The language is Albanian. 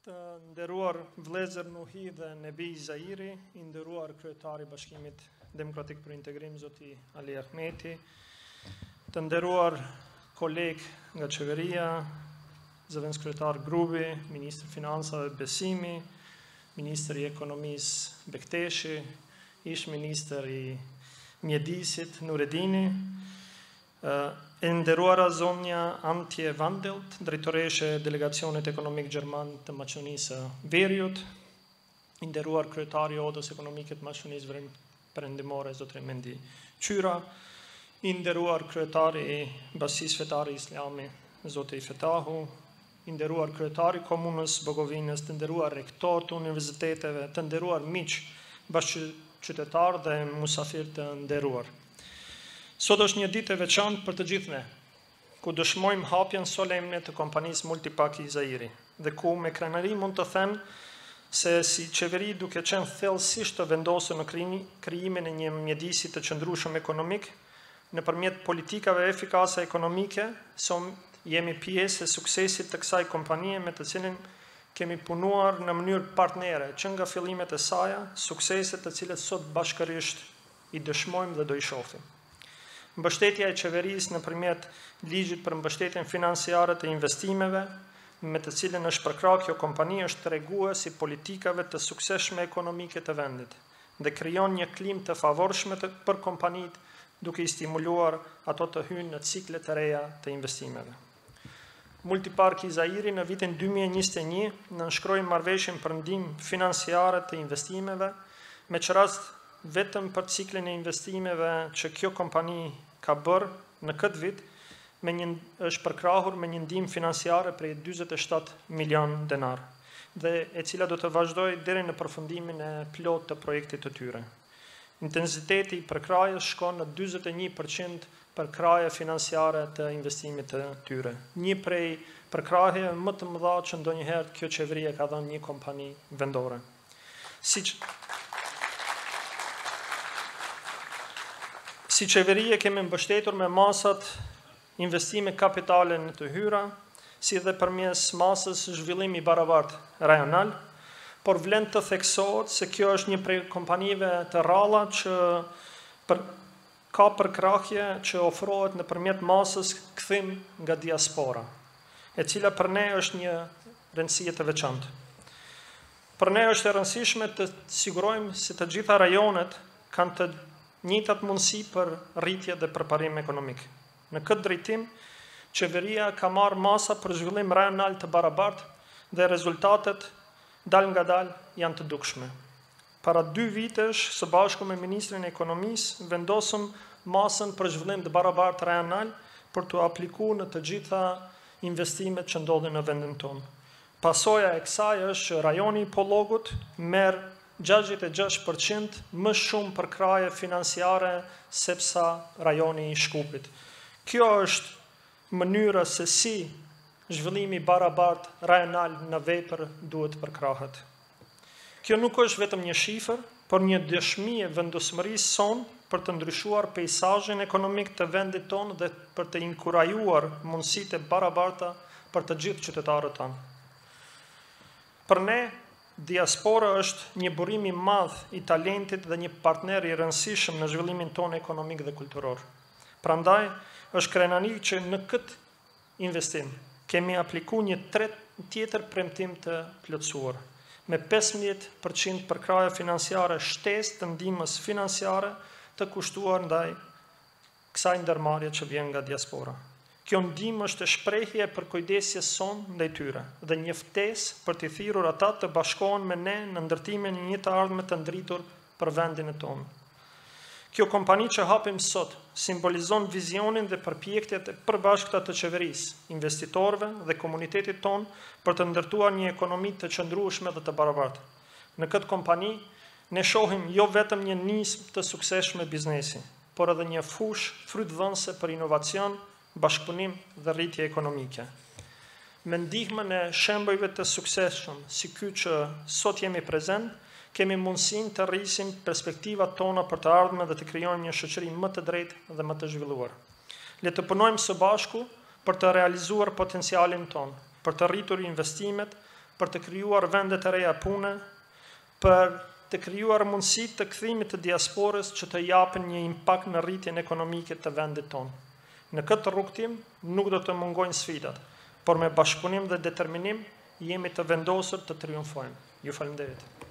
Të nderuar vëllezër Nuhi dhe Nebi Zairi, i nderuar kryetari i Bashkimit Demokratik për Integrim zoti Ali Ahmeti, të nderuar koleg nga qeveria, zëvendës kryetar Grubi, ministri i Financave Besimi, ministri i Ekonomisë Bekteshi, ish ministër i Mjedisit Nuredini, e nderuara zonja Antje Vandelt, drejtoreshe Delegacionit Ekonomik Gjerman të Maqedonisë Veriut, i nderuar kryetari i Odës Ekonomike të Maqedonisë Perëndimore zotri Mendi Qyra, i nderuar kryetari i Bashkisë Fetare Islame zoti Fetahu, i nderuar kryetari i Komunës Bogovinës, të nderuar rektor të universiteteve, të nderuar miq bashkëqytetarë dhe musafir të nderuar. Sot është një ditë e veçantë për të gjithë ne, ku dëshmojmë hapjen solemne të kompanisë Multipak i Zairi, dhe ku me krenari mund të them se si qeveri duke qenë thellësisht të vendosur në krijimin e një mjedisi të qëndrueshëm ekonomik, nëpërmjet politikave efikase ekonomike, jemi pjesë e suksesit të kësaj kompanie me të cilin kemi punuar në mënyrë partnere, që nga fillimet e saj, sukseset të cilët sot bashkërisht i dëshmojmë dhe do i shohim. Mbështetja e qeverisë nëpërmjet ligjit për mbështetjen financiare të investimeve, me të cilën është përkrahur kjo kompani, është tregues i politikave të suksesshme ekonomike të vendit dhe krijon një klimë të favorshme për kompanitë, duke i stimuluar ato të hyjnë në cikle të reja të investimeve. Multipak i Zairi në vitin 2021 nënshkroi marrëveshjen për ndihmë financiare të investimeve, me çrast vetëm për ciklin e investimeve që kjo kompani ka bërë në këtë vit, është përkrahur me një ndihmë financiare prej 47 milion denar, dhe e cila do të vazhdojë deri në përfundimin e plot të projektit të tyre. Intensiteti i përkrahjes shkon në 41% përkrahje financiare të investimit të tyre. Një prej përkrahjeve më të mëdha që ndonjëherë kjo qeveri ka dhënë një kompani vendore. Si qeverie kemi mbështetur me masat investime kapitale në të hyra, si dhe përmes masës zhvillimi barabartë rajonal, por vlen të theksohet se kjo është një prej kompanive të rralla që ka përkrahje që ofrohet nëpërmjet masës kthim nga diaspora, e cila për ne është një rëndësie të veçantë. Për ne është e rëndësishme të sigurojmë se të gjitha rajonet kanë të njëjtat mundësi për rritje dhe përparim ekonomik. Në këtë drejtim, qeveria ka marrë masa për zhvillim rajonal të barabartë dhe rezultatet dal nga dal janë të dukshme. Para 2 vitesh, së bashku me Ministrin e Ekonomisë, vendosëm masën për zhvillim të barabartë rajonal për të aplikuar në të gjitha investimet që ndodhin në vendin tonë. Pasoja e kësaj është që rajoni i Pollogut merr 66% më shumë përkrahje financiare sepsa rajoni i Shkupit. Kjo është mënyra se si zhvillimi barabartë rajonal në vepër duhet përkrahet. Kjo nuk është vetëm një shifër, por një dëshmi e vendosmërisë sonë për të ndryshuar peizazhin ekonomik të vendit tonë dhe për të inkurajuar mundësitë e barabarta për të gjithë qytetarët tanë. Për ne, diaspora është një burim i madh i talentit dhe një partner i rëndësishëm në zhvillimin tonë ekonomik dhe kulturor. Prandaj, është krenari që në këtë investim kemi aplikuar një tjetër premtim të plotësuar, me 15% përkrahje financiare shtesë të ndihmës financiare të kushtuar ndaj kësaj ndërmarrje që vjen nga diaspora. Kjo ndihmë është shprehje për kujdesjes sonë ndaj tyre dhe një ftesë për të thirrur ata të bashkohen me ne në ndërtimin e një të ardhme të ndritur për vendin e tonë. Kjo kompani që hapim sot simbolizon vizionin dhe përpjekjet e përbashkëta të qeverisë, investitorëve dhe komunitetit tonë për të ndërtuar një ekonomi të qëndrueshme dhe të barabartë. Në këtë kompani ne shohim jo vetëm një nismë të suksesshme biznesi, por edhe një fushë frytdhënëse për inovacion, bashkëpunim dhe rritje ekonomike. Me ndihmën e shembujve të suksesshëm si ky që sot jemi prezent, kemi mundësinë të rrisim perspektivat tona për të ardhmen dhe të krijojmë një shoqëri më të drejtë dhe më të zhvilluar. Le të punojmë së bashku për të realizuar potencialin tonë, për të rritur investimet, për të krijuar vende të reja pune, për të krijuar mundësi të kthimit të diasporës që të japin një impakt në rritjen ekonomike të vendit tonë. Në këtë rrugtim nuk do të mungojnë sfidat, por me bashkëpunim dhe determinim jemi të vendosur të triumfojmë. Ju faleminderit.